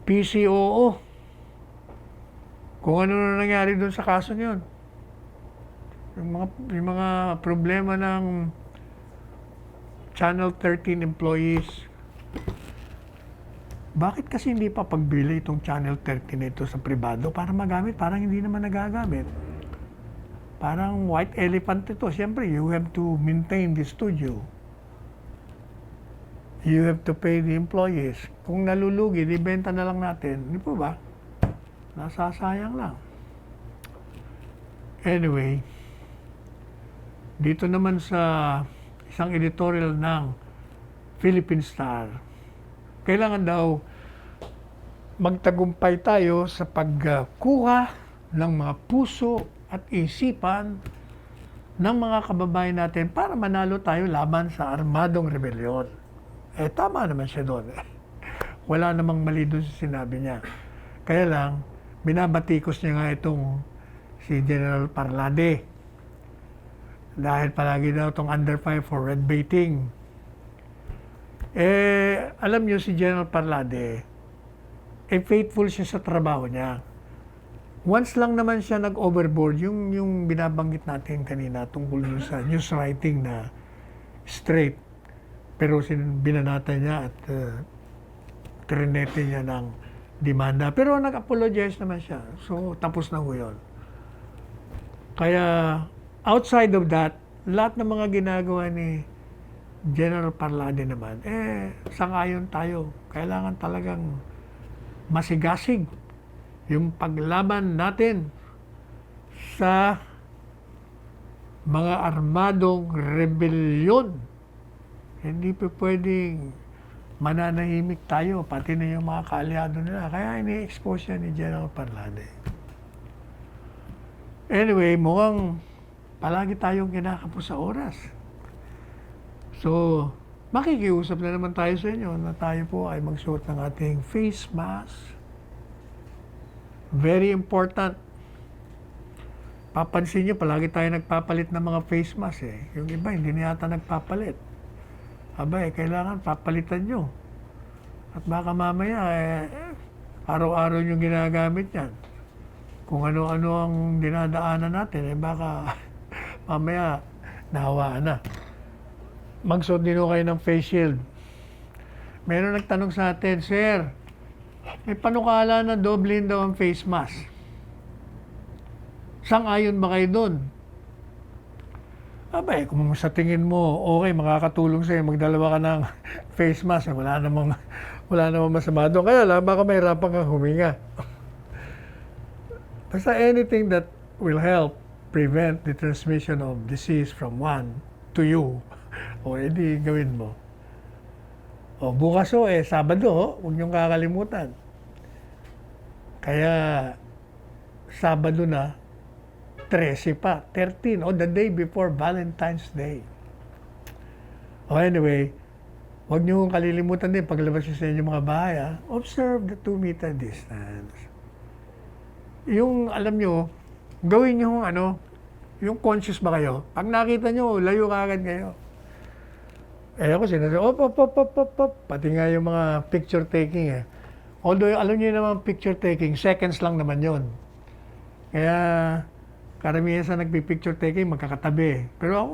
PCOO. Kung ano na nangyari doon sa kaso niyon. Yung mga problema ng Channel 13 employees. Bakit kasi hindi pa pagbili itong Channel 13 na ito sa pribado para magamit? Parang hindi naman nagagamit. Parang white elephant ito. Siyempre, you have to maintain the studio. You have to pay the employees. Kung nalulugi, ibenta na lang natin. Hindi po ba? Nasasayang lang. Anyway, dito naman sa isang editorial ng Philippine Star, kailangan daw magtagumpay tayo sa pagkuha ng mga puso at isipan ng mga kababayan natin para manalo tayo laban sa armadong rebelyon. Tama naman siya doon. Wala namang mali doon sa sinabi niya. Kaya lang, binabatikos niya nga itong si General Parlade. Dahil palagi daw itong under 5 for red baiting. Alam niyo si General Parlade, faithful siya sa trabaho niya. Once lang naman siya nag-overboard, yung binabanggit natin kanina tungkol sa news writing na straight. Pero binanata niya at trinete niya ng demanda. Pero nag-apologize naman siya. So, tapos na ho yun. Kaya, outside of that, lahat ng mga ginagawa ni General Parlade naman, sangayon tayo. Kailangan talagang masigasig yung paglaban natin sa mga armadong rebelyon. Hindi pa pwedeng mananahimik tayo, pati na yung mga kaalyado nila. Kaya ini-expose yan ni General Parlade. Anyway, mukhang palagi tayong kinakapos sa oras. So, makikiusap na naman tayo sa inyo na tayo po ay magsuot ng ating face mask. Very important. Papansin nyo, palagi tayo nagpapalit ng mga face mask Yung iba, hindi na yata nagpapalit. Kailangan papalitan nyo. At baka mamaya, araw-araw nyo ginagamit yan. Kung ano-ano ang dinadaanan natin, baka mamaya nahawaan na. Magsuot din kayo ng face shield. Meron nagtanong sa atin, Sir, may panukala na doblin daw ang face mask. Sang-ayon ba kayo doon? Kung sa tingin mo, okay, makakatulong sa'yo, magdalawa ka ng face mask, wala namang masama doon. Kaya lang, baka mahirapan kang huminga. Basta anything that will help prevent the transmission of disease from one to you, edi gawin mo. Bukas Sabado, huwag niyong kakalimutan. Kaya, Sabado na, 13 pa, 13, the day before Valentine's Day. Anyway, huwag niyong kalilimutan din, paglabas niyo sa inyong mga bahay, observe the 2-meter distance. Yung, alam niyo, gawin niyo yung conscious ba kayo? Pag nakita niyo, layo ka agad kayo. Ako sinasabi, op. Pati nga yung mga picture taking Although, alam niyo naman, picture taking, seconds lang naman yon. Kaya, karamihan sa nagpi-picture taking, magkakatabi. Pero ako,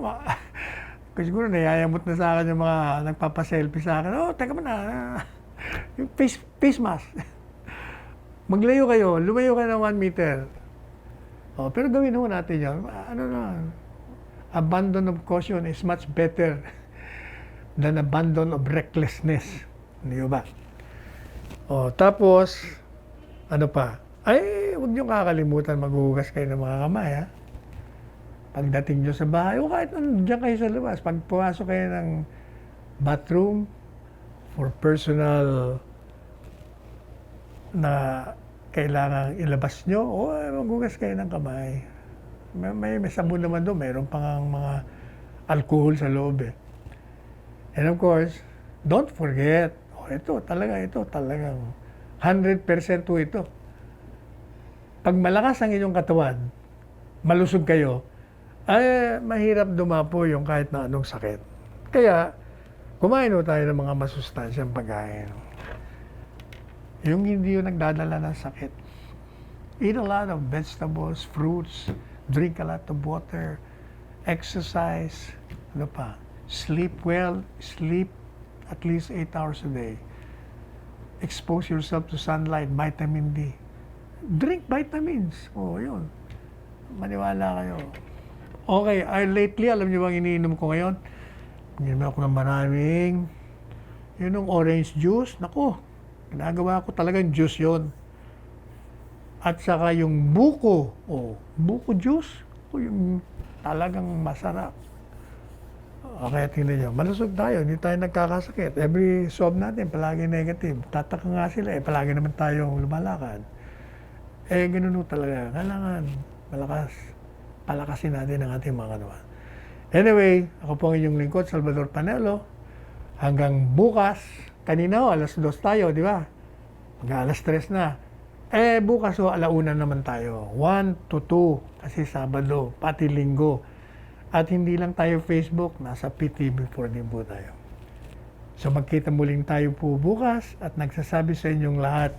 kasi siguro nayayamot na sa akin yung mga nagpapaselfie sa akin. Oh, teka mo na. Yung face mask. Maglayo kayo, lumayo kayo ng 1 meter. Oh, pero gawin ho natin yun. Ano na, abandon of caution is much better than abandon of recklessness. Hindi ba? Oh, tapos, ano pa? Ay, huwag niyong kakalimutan maghuhugas kayo ng mga kamay, ha? Pagdating niyo sa bahay, o kahit nandiyan kayo sa labas, pag pumasok kayo ng bathroom for personal na kailangan ilabas nyo, o maghugas kayo ng kamay. May sabon naman doon, mayroon pang mga alcohol sa loob eh. And of course, don't forget, ito talagang 100% to ito. Pag malakas ang inyong katawan, malusog kayo, ay mahirap dumapo yung kahit na anong sakit. Kaya, kumain tayo ng mga masustansyang pagkain. Yung hindi yung nagdadala ng sakit. Eat a lot of vegetables, fruits, drink a lot of water, exercise, ano pa, sleep well, sleep at least 8 hours a day. Expose yourself to sunlight, vitamin D. Drink vitamins. Oh, yun. Maniwala kayo. Okay, lately, alam niyo bang iniinom ko ngayon? Iniinom ako ng maraming, yun yung orange juice. Naku, ginagawa ko talagang juice yon. At saka yung buko. Oh, buko juice. Oh, yung talagang masarap. Okay, tingnan nyo. Malusog tayo. Hindi tayo nagkakasakit. Every swab natin, palagi negative. Tataka nga sila palagi naman tayong lumalakad. Ganun talaga. Kailangan palakasin natin ang ating mga katawan. Anyway, ako po ang inyong lingkod, Salvador Panelo. Hanggang bukas. Kanina alas 2 tayo, di ba? Alas 3 na. Bukas alauna naman tayo. 1 to 2. Kasi Sabado, pati Linggo. At hindi lang tayo Facebook, nasa PTV4 din po tayo. So magkita muling tayo po bukas at nagsasabi sa inyong lahat,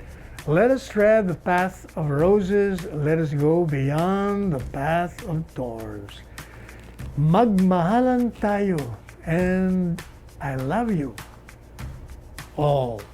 let us tread the path of roses, let us go beyond the path of thorns. Magmahalan tayo, and I love you all.